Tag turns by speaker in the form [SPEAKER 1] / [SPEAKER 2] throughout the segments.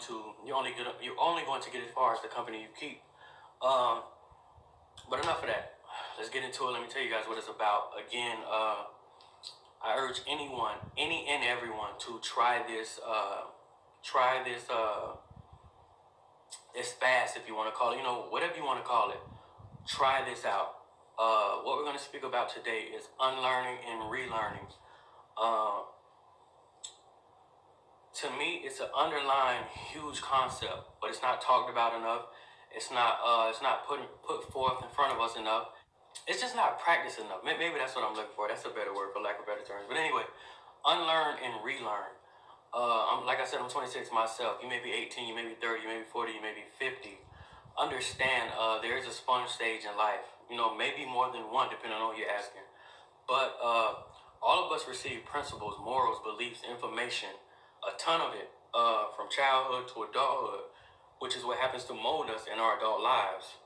[SPEAKER 1] going to get as far as the company you keep. But enough of that. Let's get into it. Let me tell you guys what it's about. Again, I urge anyone, any and everyone, to try this. This fast, if you want to call it, whatever you want to call it. Try this out. What we're going to speak about today is unlearning and relearning. To me, it's an underlying huge concept, but it's not talked about enough. It's not put forth in front of us enough. It's just not practiced enough. Maybe that's what I'm looking for. That's a better word, for lack of better terms. But anyway, unlearn and relearn. Like I said, I'm 26 myself. You may be 18, you may be 30, you may be 40, you may be 50. Understand, there is a sponge stage in life. Maybe more than one, depending on who you're asking. But all of us receive principles, morals, beliefs, information, a ton of it, from childhood to adulthood, which is what happens to mold us in our adult lives.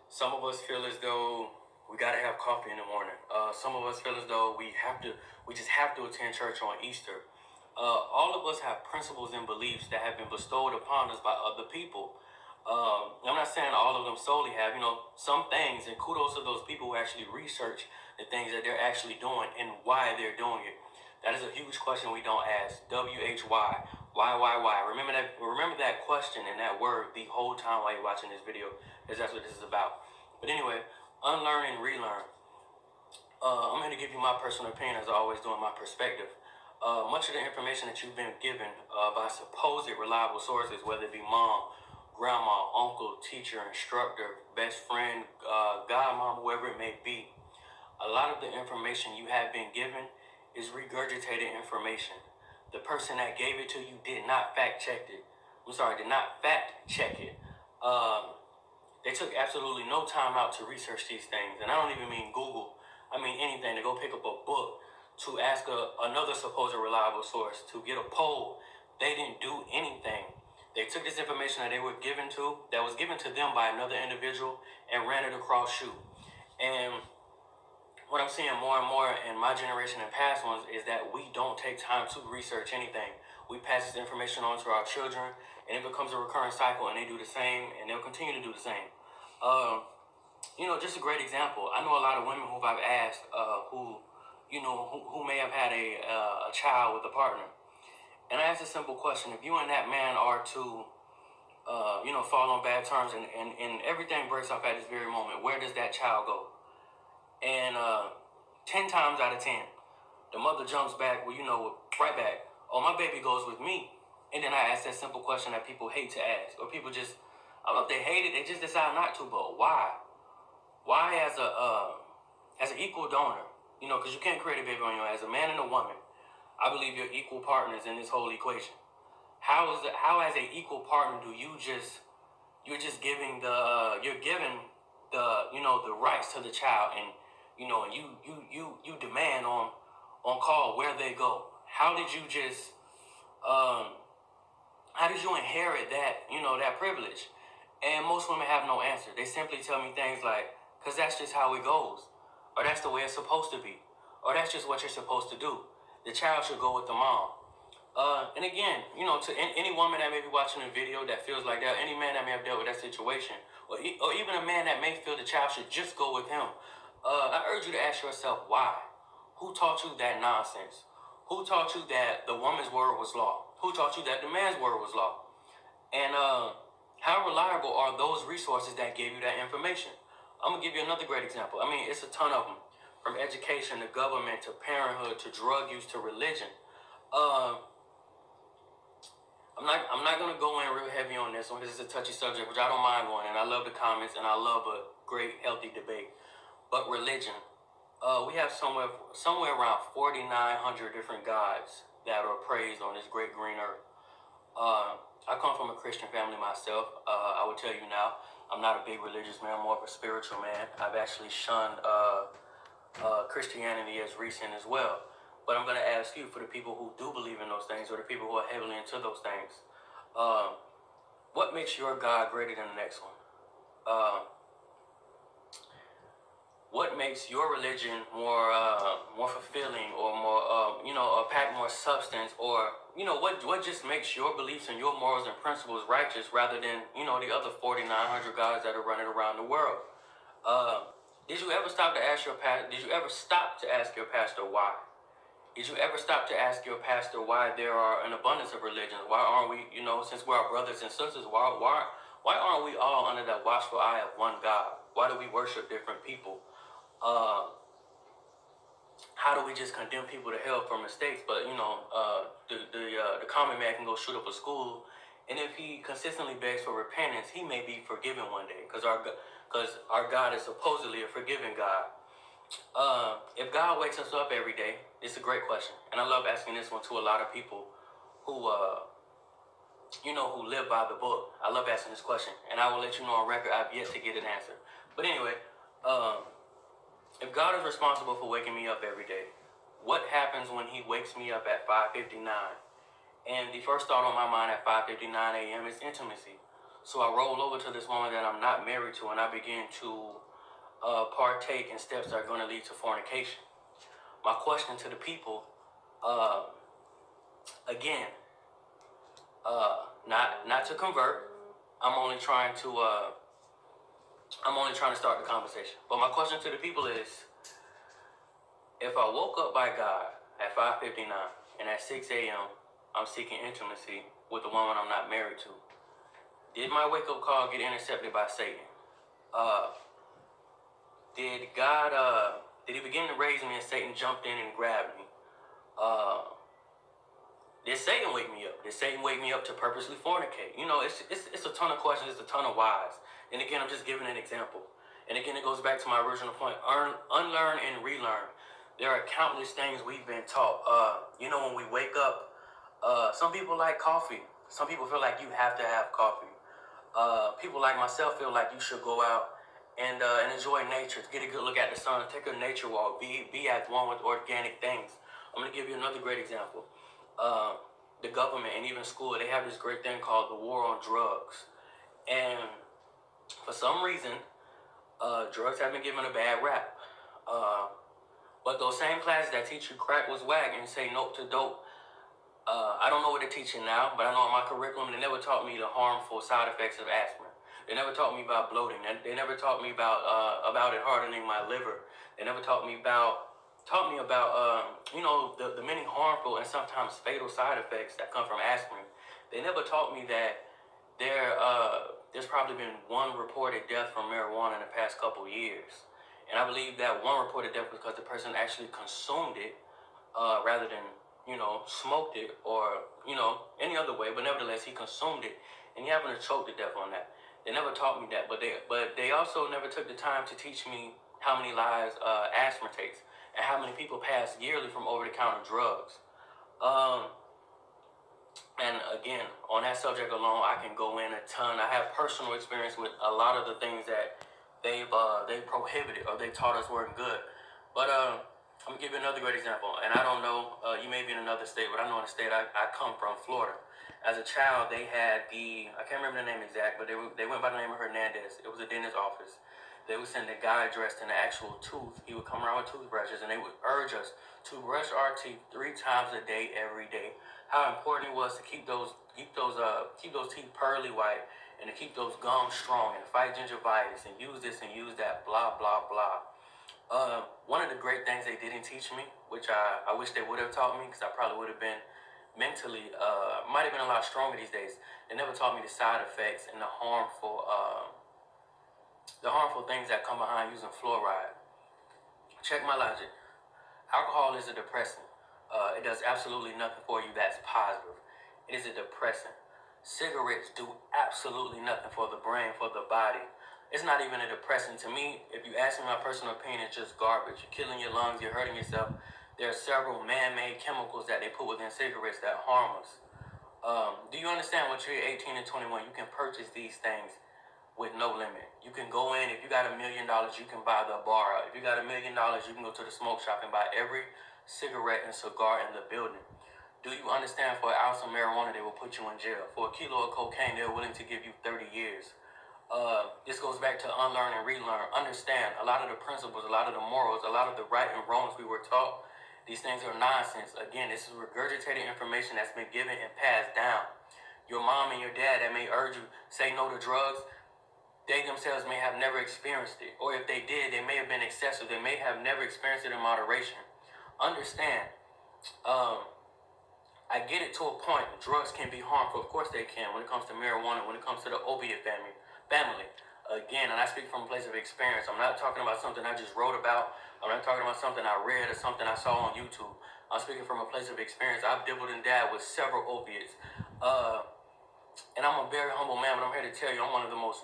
[SPEAKER 1] Some of us feel as though we gotta have coffee in the morning. Some of us feel as though we just have to attend church on Easter. All of us have principles and beliefs that have been bestowed upon us by other people. I'm not saying all of them solely have, some things, and kudos to those people who actually research the things that they're actually doing and why they're doing it. That is a huge question we don't ask. WHY. Why? Remember that question and that word the whole time while you're watching this video, because that's what this is about. But anyway, unlearn and relearn. I'm going to give you my personal opinion, as I always do, in my perspective. Much of the information that you've been given by supposed reliable sources, whether it be mom, grandma, uncle, teacher, instructor, best friend, godmom, whoever it may be, a lot of the information you have been given is regurgitated information. The person that gave it to you did not fact check it. They took absolutely no time out to research these things. And I don't even mean Google. I mean anything, to go pick up a book, to ask another supposed reliable source, to get a poll. They didn't do anything. They took this information that was given to them by another individual, and ran it across you. And what I'm seeing more and more in my generation and past ones is that we don't take time to research anything. We pass this information on to our children, and it becomes a recurring cycle, and they do the same, and they'll continue to do the same. Just a great example. I know a lot of women who I've asked who may have had a child with a partner. And I asked a simple question. If you and that man are to, fall on bad terms and everything breaks off at this very moment, where does that child go? And 10 times out of 10, the mother jumps back, right back. Oh, my baby goes with me. And then I ask that simple question that people hate to ask. Or people just, I don't know if they hate it, they just decide not to, but why? Why as an equal donor? Because you can't create a baby on your own. As a man and a woman, I believe you're equal partners in this whole equation. How as an equal partner you're giving the rights to the child, and you demand on call where they go. How did you inherit that privilege? And most women have no answer. They simply tell me things like, because that's just how it goes, or that's the way it's supposed to be, or that's just what you're supposed to do. The child should go with the mom. And again, to any woman that may be watching a video that feels like that, any man that may have dealt with that situation, or even a man that may feel the child should just go with him, I urge you to ask yourself why. Who taught you that nonsense? Who taught you that the woman's word was law? Who taught you that the man's word was law? And how reliable are those resources that gave you that information? I'm going to give you another great example. I mean, it's a ton of them. From education to government to parenthood to drug use to religion. I'm not going to go in real heavy on this one because it's a touchy subject, which I don't mind going in. I love the comments and I love a great, healthy debate. But religion. We have somewhere around 4,900 different gods that are praised on this great green earth. I come from a Christian family myself. I will tell you now, I'm not a big religious man, I'm more of a spiritual man. I've actually shunned Christianity as recent as well. But I'm going to ask you, for the people who do believe in those things, or the people who are heavily into those things, what makes your God greater than the next one? What makes your religion more fulfilling, or more, pack more substance, or what just makes your beliefs and your morals and principles righteous rather than, the other 4,900 guys that are running around the world. Uh, did you ever stop to ask your pastor? Did you ever stop to ask your pastor why? Did you ever stop to ask your pastor why there are an abundance of religions? Why aren't we, since we're our brothers and sisters, why aren't we all under the watchful eye of one God? Why do we worship different people? How do we just condemn people to hell for mistakes? But the common man can go shoot up a school, and if he consistently begs for repentance, he may be forgiven one day, because our God is supposedly a forgiving God. If God wakes us up every day, it's a great question, and I love asking this one to a lot of people who who live by the book. I love asking this question, and I will let you know on record I've yet to get an answer. But anyway, if God is responsible for waking me up every day, what happens when he wakes me up at 5:59? And the first thought on my mind at 5:59 a.m. is intimacy. So I roll over to this woman that I'm not married to, and I begin to partake in steps that are going to lead to fornication. My question to the people, again, not to convert. I'm only trying to start the conversation. But my question to the people is, if I woke up by God at 5:59 and at 6 a.m. I'm seeking intimacy with a woman I'm not married to, did my wake-up call get intercepted by Satan? Did God, did he begin to raise me and Satan jumped in and grabbed me? Did Satan wake me up? Did Satan wake me up to purposely fornicate? It's a ton of questions, it's a ton of whys. And again, I'm just giving an example. And again, it goes back to my original point, unlearn and relearn. There are countless things we've been taught. When we wake up, some people like coffee. Some people feel like you have to have coffee. People like myself feel like you should go out and enjoy nature, get a good look at the sun, take a nature walk, be at one with organic things. I'm going to give you another great example. The government and even school, they have this great thing called the war on drugs. And for some reason, drugs have been given a bad rap. But those same classes that teach you crack was whack and say nope to dope, I don't know what they're teaching now, but I know in my curriculum, they never taught me the harmful side effects of aspirin. They never taught me about bloating. They never taught me about it hardening my liver. They never taught me about the many harmful and sometimes fatal side effects that come from aspirin. They never taught me that there's probably been one reported death from marijuana in the past couple years. And I believe that one reported death was because the person actually consumed it rather than, smoked it or, any other way. But nevertheless, he consumed it and he happened to choke to death on that. They never taught me that, but they also never took the time to teach me how many lives aspirin takes and how many people pass yearly from over-the-counter drugs. And again, on that subject alone, I can go in a ton. I have personal experience with a lot of the things that they prohibited or they taught us weren't good. But I'm gonna give you another great example. And I don't know, you may be in another state, but I know in the state I come from, Florida. As a child, they had I can't remember the name exact, but they went by the name of Hernandez. It was a dentist's office. They would send a guy dressed in an actual tooth. He would come around with toothbrushes, and they would urge us to brush our teeth 3 times a day, every day. How important it was to keep those teeth pearly white, and to keep those gums strong, and fight gingivitis, and use this and use that, blah blah blah. One of the great things they didn't teach me, which I wish they would have taught me, because I probably would have been mentally, might have been a lot stronger these days. They never taught me the side effects and the harmful things that come behind using fluoride. Check my logic. Alcohol is a depressant. It does absolutely nothing for you that's positive. It is a depressant. Cigarettes do absolutely nothing for the brain, for the body. It's not even a depressant. To me, if you ask me my personal opinion, it's just garbage. You're killing your lungs, you're hurting yourself. There are several man-made chemicals that they put within cigarettes that harm us. Do you understand when you're 18 and 21, you can purchase these things with no limit. You can go in, if you got $1 million, you can buy the bar. If you got $1 million, you can go to the smoke shop and buy every cigarette and cigar in the building. Do you understand, for an ounce of marijuana, they will put you in jail. For a kilo of cocaine, they're willing to give you 30 years. This goes back to unlearn and relearn. Understand a lot of the principles, a lot of the morals, a lot of the right and wrongs we were taught These things are nonsense. Again, this is regurgitated information that's been given and passed down. Your mom and your dad that may urge you, say no to drugs, they themselves may have never experienced it. Or if they did, they may have been excessive. They may have never experienced it in moderation. Understand, I get it to a point. Drugs can be harmful. Of course they can when it comes to marijuana, when it comes to the opiate family. Again, and I speak from a place of experience. I'm not talking about something I just wrote about. I'm not talking about something I read or something I saw on YouTube. I'm speaking from a place of experience. I've dibbled and dabbed with several opiates. And I'm a very humble man, but I'm here to tell you I'm one of the most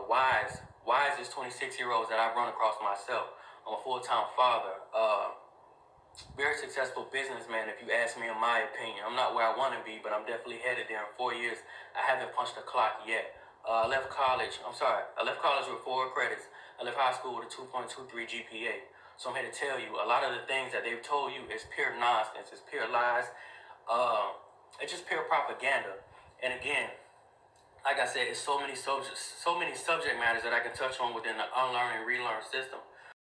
[SPEAKER 1] wisest 26-year-olds that I've run across myself. I'm a full-time father. Very successful businessman, if you ask me, in my opinion. I'm not where I want to be, but I'm definitely headed there in 4 years. I haven't punched the clock yet. I left college with 4 credits. I left high school with a 2.23 GPA. So I'm here to tell you, a lot of the things that they've told you is pure nonsense. It's pure lies. It's just pure propaganda. And again, like I said, it's so many subject matters that I can touch on within the unlearn and relearn system.